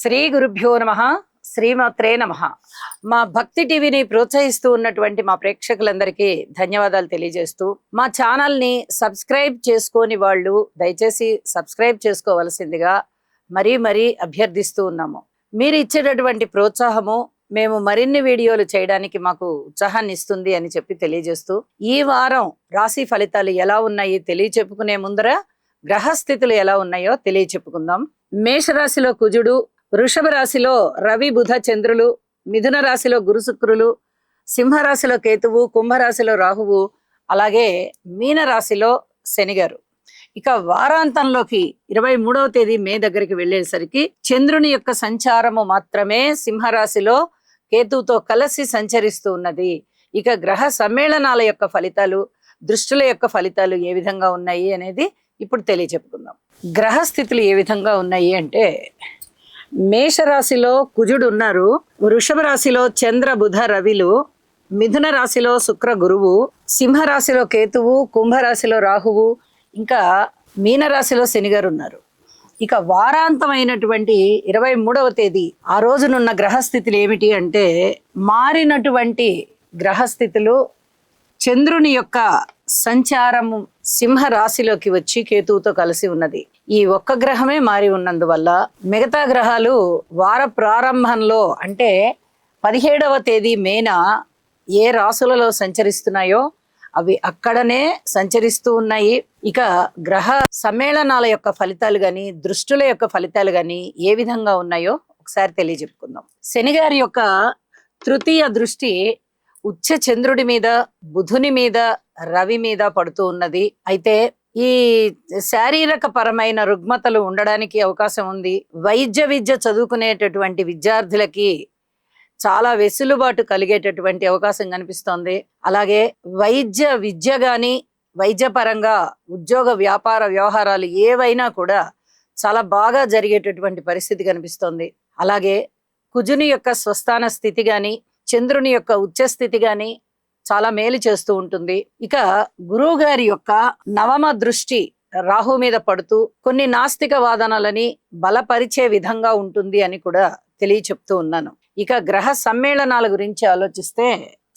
శ్రీ గురుభ్యో నమః. శ్రీమాత్రే నమః. మా భక్తి టీవీని ప్రోత్సహిస్తూ ఉన్నటువంటి మా ప్రేక్షకులందరికీ ధన్యవాదాలు తెలియజేస్తూ, మా ఛానల్ని సబ్స్క్రైబ్ చేసుకోని వాళ్ళు దయచేసి సబ్స్క్రైబ్ చేసుకోవలసిందిగా మరీ అభ్యర్థిస్తూ ఉన్నాము. మీరు ఇచ్చేటటువంటి ప్రోత్సాహము మేము మరిన్ని వీడియోలు చేయడానికి మాకు ఉత్సాహాన్ని ఇస్తుంది అని చెప్పి తెలియజేస్తూ, ఈ వారం రాశి ఫలితాలు ఎలా ఉన్నాయి తెలియచెప్పుకునే ముందర గ్రహస్థితులు ఎలా ఉన్నాయో తెలియచెప్పుకుందాం. మేషరాశిలో కుజుడు, వృషభ రాశిలో రవి బుధ చంద్రులు, మిథున రాశిలో గురు శుక్రులు, సింహరాశిలో కేతువు, కుంభరాశిలో రాహువు, అలాగే మీన రాశిలో శనిగారు. ఇక వారాంతంలోకి 23వ తేదీ మే దగ్గరికి వెళ్ళేసరికి చంద్రుని యొక్క సంచారము మాత్రమే సింహరాశిలో కేతువుతో కలిసి సంచరిస్తూ ఉన్నది. ఇక గ్రహ సమ్మేళనాల యొక్క ఫలితాలు, దృష్టుల యొక్క ఫలితాలు ఏ విధంగా ఉన్నాయి అనేది ఇప్పుడు తెలియచెప్పుకుందాం. గ్రహ స్థితులు ఏ విధంగా ఉన్నాయి అంటే, మేషరాశిలో కుజుడు ఉన్నారు, వృషభ రాశిలో చంద్ర బుధ రవిలు, మిథున రాశిలో శుక్ర గురువు, సింహరాశిలో కేతువు, కుంభరాశిలో రాహువు, ఇంకా మీనరాశిలో శనిగారు ఉన్నారు. ఇక వారాంతమైనటువంటి 23వ తేదీ ఆ రోజునున్న గ్రహస్థితులు ఏమిటి అంటే, మారినటువంటి గ్రహస్థితులు చంద్రుని యొక్క సంచారము సింహ రాశిలోకి వచ్చి కేతువుతో కలిసి ఉన్నది. ఈ ఒక్క గ్రహమే మారి ఉన్నందువల్ల మిగతా గ్రహాలు వార ప్రారంభంలో అంటే 17వ తేదీ మేన ఏ రాశులలో సంచరిస్తున్నాయో అవి అక్కడనే సంచరిస్తూ ఉన్నాయి. ఇక గ్రహ సమ్మేళనాల యొక్క ఫలితాలు గాని, దృష్టుల యొక్క ఫలితాలు గాని ఏ విధంగా ఉన్నాయో ఒకసారి తెలియజెప్పుకుందాం. శనిగారి యొక్క తృతీయ దృష్టి ఉచ్చ చంద్రుడి మీద, బుధుని మీద, రవి మీద పడుతూ ఉన్నది. అయితే ఈ శారీరక పరమైన రుగ్మతలు ఉండడానికి అవకాశం ఉంది. వైద్య విద్య చదువుకునేటటువంటి విద్యార్థులకి చాలా వెసులుబాటు కలిగేటటువంటి అవకాశం కనిపిస్తోంది. అలాగే వైద్య విద్య గాని, వైద్యపరంగా ఉద్యోగ వ్యాపార వ్యవహారాలు ఏవైనా కూడా చాలా బాగా జరిగేటటువంటి పరిస్థితి కనిపిస్తోంది. అలాగే కుజుని యొక్క స్వస్థాన స్థితి గాని, చంద్రుని యొక్క ఉచ్చస్థితి గాని చాలా మేలు చేస్తూ ఉంటుంది. ఇక గురువు గారి యొక్క నవమ దృష్టి రాహు మీద పడుతూ కొన్ని నాస్తిక వాదనలని బలపరిచే విధంగా ఉంటుంది అని కూడా తెలియచెప్తూ ఉన్నాను. ఇక గ్రహ సమ్మేళనాల గురించి ఆలోచిస్తే,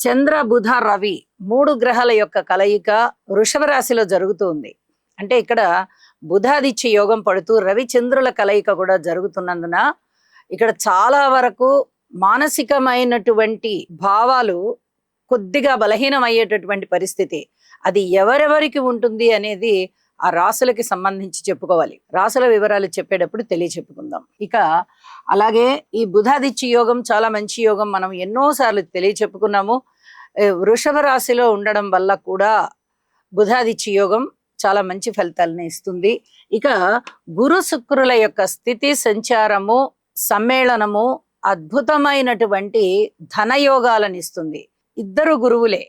చంద్ర బుధ రవి 3 గ్రహాల యొక్క కలయిక వృషభ రాశిలో జరుగుతుంది. అంటే ఇక్కడ బుధాదిత్య యోగం పడుతూ రవి చంద్రుల కలయిక కూడా జరుగుతున్నందున ఇక్కడ చాలా వరకు మానసికమైనటువంటి భావాలు కొద్దిగా బలహీనం అయ్యేటటువంటి పరిస్థితి. అది ఎవరెవరికి ఉంటుంది అనేది ఆ రాశులకి సంబంధించి చెప్పుకోవాలి. రాశుల వివరాలు చెప్పేటప్పుడు తెలియచెప్పుకుందాం. ఇక అలాగే ఈ బుధాదిత్య యోగం చాలా మంచి యోగం, మనం ఎన్నోసార్లు తెలియచెప్పుకున్నాము. వృషభ రాశిలో ఉండడం వల్ల కూడా బుధాదిత్య యోగం చాలా మంచి ఫలితాలను ఇస్తుంది. ఇక గురు శుక్రుల యొక్క స్థితి సంచారము సమ్మేళనము అద్భుతమైనటువంటి ధనయోగాలను ఇస్తుంది. ఇద్దరు గురువులే.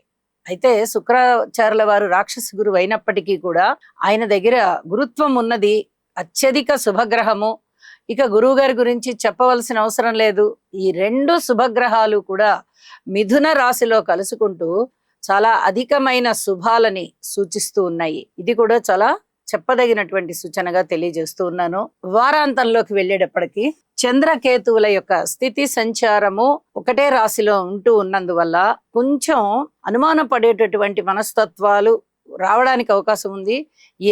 అయితే శుక్రాచార్యుల వారు రాక్షస గురువు అయినప్పటికీ కూడా ఆయన దగ్గర గురుత్వం ఉన్నది, అత్యధిక శుభగ్రహము. ఇక గురువు గారి గురించి చెప్పవలసిన అవసరం లేదు. ఈ 2 శుభగ్రహాలు కూడా మిథున రాశిలో కలుసుకుంటూ చాలా అధికమైన శుభాలని సూచిస్తూ ఉన్నాయి. ఇది కూడా చాలా చెప్పదగినటువంటి సూచనగా తెలియజేస్తూ ఉన్నాను. వారాంతంలోకి వెళ్ళేటప్పటికి చంద్రకేతువుల యొక్క స్థితి సంచారము ఒకటే రాశిలో ఉంటూ ఉన్నందువల్ల కొంచెం అనుమాన పడేటటువంటి మనస్తత్వాలు రావడానికి అవకాశం ఉంది.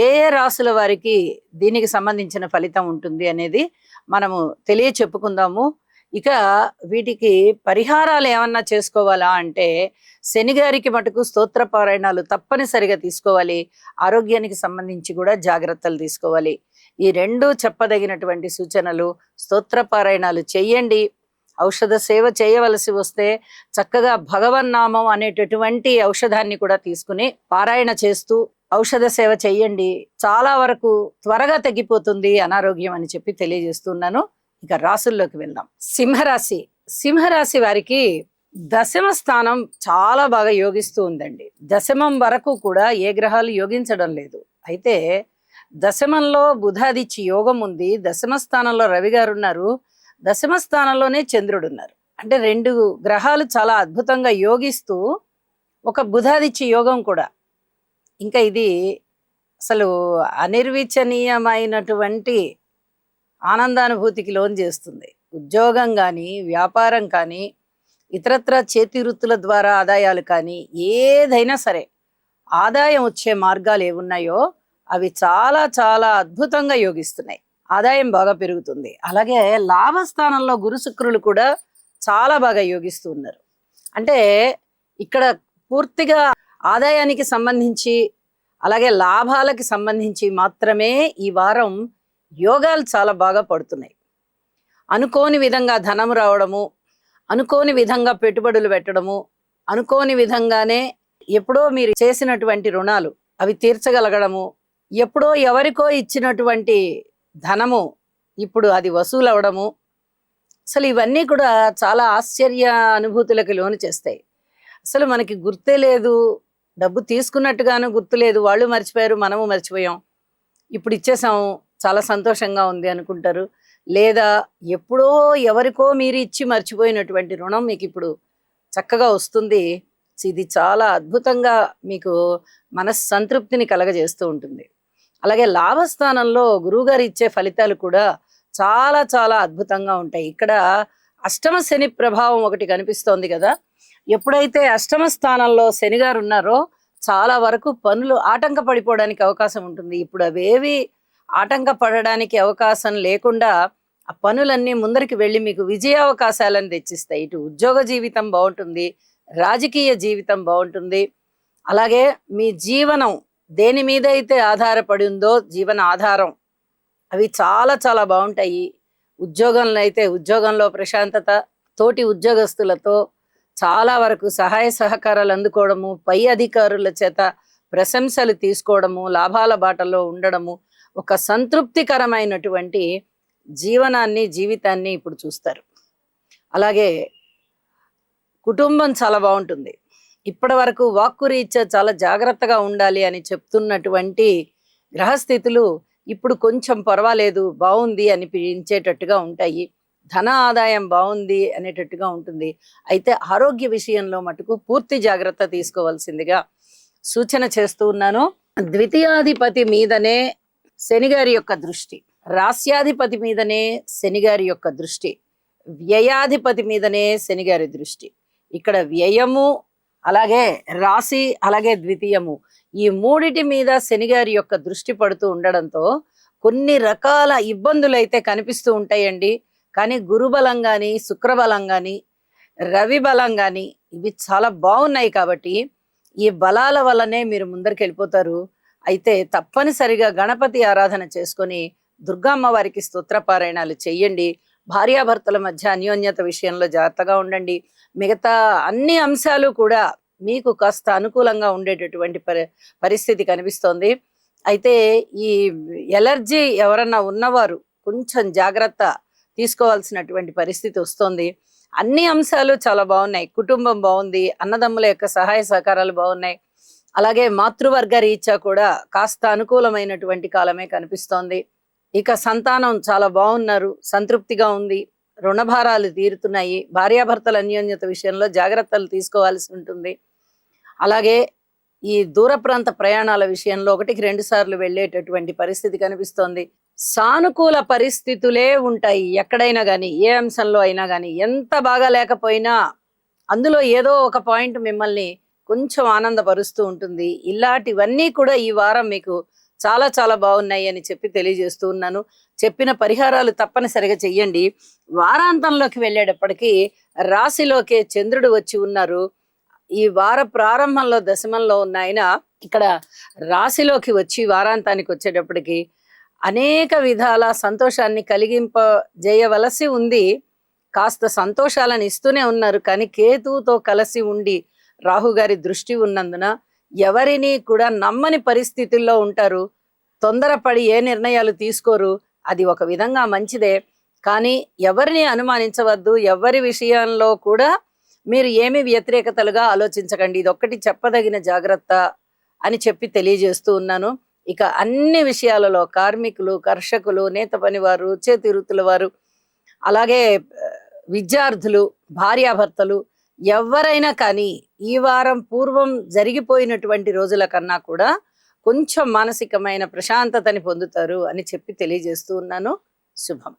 ఏ రాశుల వారికి దీనికి సంబంధించిన ఫలితం ఉంటుంది అనేది మనము తెలియచెప్పుకుందాము. ఇక వీటికి పరిహారాలు ఏమన్నా చేసుకోవాలా అంటే, శనిగారికి మటుకు స్తోత్ర పారాయణాలు తప్పనిసరిగా తీసుకోవాలి. ఆరోగ్యానికి సంబంధించి కూడా జాగ్రత్తలు తీసుకోవాలి. ఈ 2 చెప్పదగినటువంటి సూచనలు. స్తోత్ర పారాయణాలు చెయ్యండి. ఔషధ సేవ చేయవలసి వస్తే చక్కగా భగవన్నామం అనేటటువంటి ఔషధాన్ని కూడా తీసుకుని పారాయణ చేస్తూ ఔషధ సేవ చెయ్యండి. చాలా వరకు త్వరగా తగ్గిపోతుంది అనారోగ్యం అని చెప్పి తెలియజేస్తున్నాను. ఇక రాశుల్లోకి వెళ్దాం. సింహరాశి వారికి దశమ స్థానం చాలా బాగా యోగిస్తూ ఉందండి. దశమం వరకు కూడా ఏ గ్రహాలు యోగించడం లేదు. అయితే దశమంలో బుధాదిత్య యోగం ఉంది, దశమ స్థానంలో రవి గారు ఉన్నారు, దశమ స్థానంలోనే చంద్రుడు ఉన్నారు. అంటే 2 గ్రహాలు చాలా అద్భుతంగా యోగిస్తూ ఒక బుధాదిత్య యోగం కూడా. ఇంకా ఇది అసలు అనిర్వచనీయమైనటువంటి ఆనందానుభూతికి లోన్ చేస్తుంది. ఉద్యోగం కానీ, వ్యాపారం కానీ, ఇతరత్ర చేతి వృత్తుల ద్వారా ఆదాయాలు కానీ, ఏదైనా సరే ఆదాయం వచ్చే మార్గాలు ఏవున్నాయో అవి చాలా చాలా అద్భుతంగా యోగిస్తున్నాయి. ఆదాయం బాగా పెరుగుతుంది. అలాగే లాభస్థానంలో గురు శుక్రులు కూడా చాలా బాగా యోగిస్తూ ఉన్నారు. అంటే ఇక్కడ పూర్తిగా ఆదాయానికి సంబంధించి, అలాగే లాభాలకి సంబంధించి మాత్రమే ఈ వారం యోగాలు చాలా బాగా పడుతున్నాయి. అనుకోని విధంగా ధనం రావడము, అనుకోని విధంగా పెట్టుబడులు పెట్టడము, అనుకోని విధంగానే ఎప్పుడో మీరు చేసినటువంటి రుణాలు అవి తీర్చగలగడము, ఎప్పుడో ఎవరికో ఇచ్చినటువంటి ధనము ఇప్పుడు అది వసూలు అవడము, అసలు ఇవన్నీ కూడా చాలా ఆశ్చర్య అనుభూతులకు లోను చేస్తాయి. అసలు మనకి గుర్తే లేదు, డబ్బు తీసుకున్నట్టుగాను గుర్తులేదు, వాళ్ళు మర్చిపోయారు, మనము మర్చిపోయాం, ఇప్పుడు ఇచ్చేసాము, చాలా సంతోషంగా ఉంది అనుకుంటారు. లేదా ఎప్పుడో ఎవరికో మీరు ఇచ్చి మర్చిపోయినటువంటి రుణం మీకు ఇప్పుడు చక్కగా వస్తుంది. ఇది చాలా అద్భుతంగా మీకు మనస్సంతృప్తిని కలగజేస్తూ ఉంటుంది. అలాగే లాభస్థానంలో గురువుగారు ఇచ్చే ఫలితాలు కూడా చాలా చాలా అద్భుతంగా ఉంటాయి. ఇక్కడ అష్టమ శని ప్రభావం ఒకటి కనిపిస్తోంది కదా. ఎప్పుడైతే అష్టమ స్థానంలో శనిగారు ఉన్నారో చాలా వరకు పనులు ఆటంక పడిపోవడానికి అవకాశం ఉంటుంది. ఇప్పుడు అవేవి ఆటంక పడడానికి అవకాశం లేకుండా ఆ పనులన్నీ ముందరికి వెళ్ళి మీకు విజయావకాశాలను తెచ్చిస్తాయి. ఇటు ఉద్యోగ జీవితం బాగుంటుంది, రాజకీయ జీవితం బాగుంటుంది. అలాగే మీ జీవనం దేని మీద అయితే ఆధారపడి ఉందో జీవన ఆధారం అవి చాలా చాలా బాగుంటాయి. ఉద్యోగంలో అయితే ఉద్యోగంలో ప్రశాంతత, తోటి ఉద్యోగస్తులతో చాలా వరకు సహాయ సహకారాలు అందుకోవడము, పై అధికారుల చేత ప్రశంసలు తీసుకోవడము, లాభాల బాటలో ఉండడము, ఒక సంతృప్తికరమైనటువంటి జీవితాన్ని ఇప్పుడు చూస్తారు. అలాగే కుటుంబం చాలా బాగుంటుంది. ఇప్పటి వరకు వాక్కు రీత్యా చాలా జాగ్రత్తగా ఉండాలి అని చెప్తున్నటువంటి గ్రహస్థితులు ఇప్పుడు కొంచెం పర్వాలేదు, బాగుంది అనిపించేటట్టుగా ఉంటాయి. ధన ఆదాయం బాగుంది అనేటట్టుగా ఉంటుంది. అయితే ఆరోగ్య విషయంలో మటుకు పూర్తి జాగ్రత్త తీసుకోవాల్సిందిగా సూచన చేస్తూ ఉన్నాను. ద్వితీయాధిపతి మీదనే శనిగారి యొక్క దృష్టి, రాస్యాధిపతి మీదనే శనిగారి యొక్క దృష్టి, వ్యయాధిపతి మీదనే శనిగారి దృష్టి. ఇక్కడ వ్యయము, అలాగే రాశి, అలాగే ద్వితీయము, ఈ మూడిటి మీద శనిగారి యొక్క దృష్టి పడుతూ ఉండడంతో కొన్ని రకాల ఇబ్బందులు అయితే కనిపిస్తూ ఉంటాయండి. కానీ గురుబలం కానీ, శుక్రబలం కానీ, రవి బలం కానీ ఇవి చాలా బాగున్నాయి కాబట్టి ఈ బలాల వల్లనే మీరు ముందరికి వెళ్ళిపోతారు. అయితే తప్పనిసరిగా గణపతి ఆరాధన చేసుకొని దుర్గమ్మ వారికి స్తోత్రపారాయణాలు చెయ్యండి. భార్యాభర్తల మధ్య అన్యోన్యత విషయంలో జాగ్రత్తగా ఉండండి. మిగతా అన్ని అంశాలు కూడా మీకు కాస్త అనుకూలంగా ఉండేటటువంటి పరిస్థితి కనిపిస్తోంది. అయితే ఈ ఎలర్జీ ఎవరన్నా ఉన్నవారు కొంచెం జాగ్రత్త తీసుకోవాల్సినటువంటి పరిస్థితి వస్తుంది. అన్ని అంశాలు చాలా బాగున్నాయి. కుటుంబం బాగుంది, అన్నదమ్ముల యొక్క సహాయ సహకారాలు బాగున్నాయి. అలాగే మాతృవర్గ రీత్యా కూడా కాస్త అనుకూలమైనటువంటి కాలమే కనిపిస్తోంది. ఇక సంతానం చాలా బాగున్నారు, సంతృప్తిగా ఉంది, రుణభారాలు తీరుతున్నాయి. భార్యాభర్తల అన్యోన్యత విషయంలో జాగ్రత్తలు తీసుకోవాల్సి ఉంటుంది. అలాగే ఈ దూర ప్రాంత ప్రయాణాల విషయంలో 1-2 సార్లు వెళ్ళేటటువంటి పరిస్థితి కనిపిస్తోంది. సానుకూల పరిస్థితులే ఉంటాయి ఎక్కడైనా కానీ, ఏ అంశంలో అయినా కానీ. ఎంత బాగా లేకపోయినా అందులో ఏదో ఒక పాయింట్ మిమ్మల్ని కొంచెం ఆనందపరుస్తూ ఉంటుంది. ఇలాంటివన్నీ కూడా ఈ వారం మీకు చాలా చాలా బాగున్నాయి అని చెప్పి తెలియజేస్తూ ఉన్నాను. చెప్పిన పరిహారాలు తప్పనిసరిగా చెయ్యండి. వారాంతంలోకి వెళ్ళేటప్పటికీ రాశిలోకే చంద్రుడు వచ్చి ఉన్నారు. ఈ వార ప్రారంభంలో దశమంలో ఉన్న ఆయన ఇక్కడ రాశిలోకి వచ్చి వారాంతానికి వచ్చేటప్పటికి అనేక విధాల సంతోషాన్ని కలిగింపజేయవలసి ఉంది. కాస్త సంతోషాలను ఇస్తూనే ఉన్నారు. కానీ కేతువుతో కలిసి ఉండి రాహుగారి దృష్టి ఉన్నందున ఎవరిని కూడా నమ్మని పరిస్థితుల్లో ఉంటారు. తొందరపడి ఏ నిర్ణయాలు తీసుకోరు. అది ఒక విధంగా మంచిదే. కానీ ఎవరిని అనుమానించవద్దు. ఎవరి విషయంలో కూడా మీరు ఏమి వ్యతిరేకతలుగా ఆలోచించకండి. ఇదొక్కటి చెప్పదగిన జాగ్రత్త అని చెప్పి తెలియజేస్తూ ఉన్నాను. ఇక అన్ని విషయాలలో కార్మికులు, కర్షకులు, నేత పనివారు, చేతి వృత్తుల వారు, అలాగే విద్యార్థులు, భార్యాభర్తలు ఎవరైనా కానీ ఈ వారం పూర్వం జరిగిపోయినటువంటి రోజుల కన్నా కూడా కొంచెం మానసికమైన ప్రశాంతతని పొందుతారు అని చెప్పి తెలియజేస్తూ ఉన్నాను. శుభం.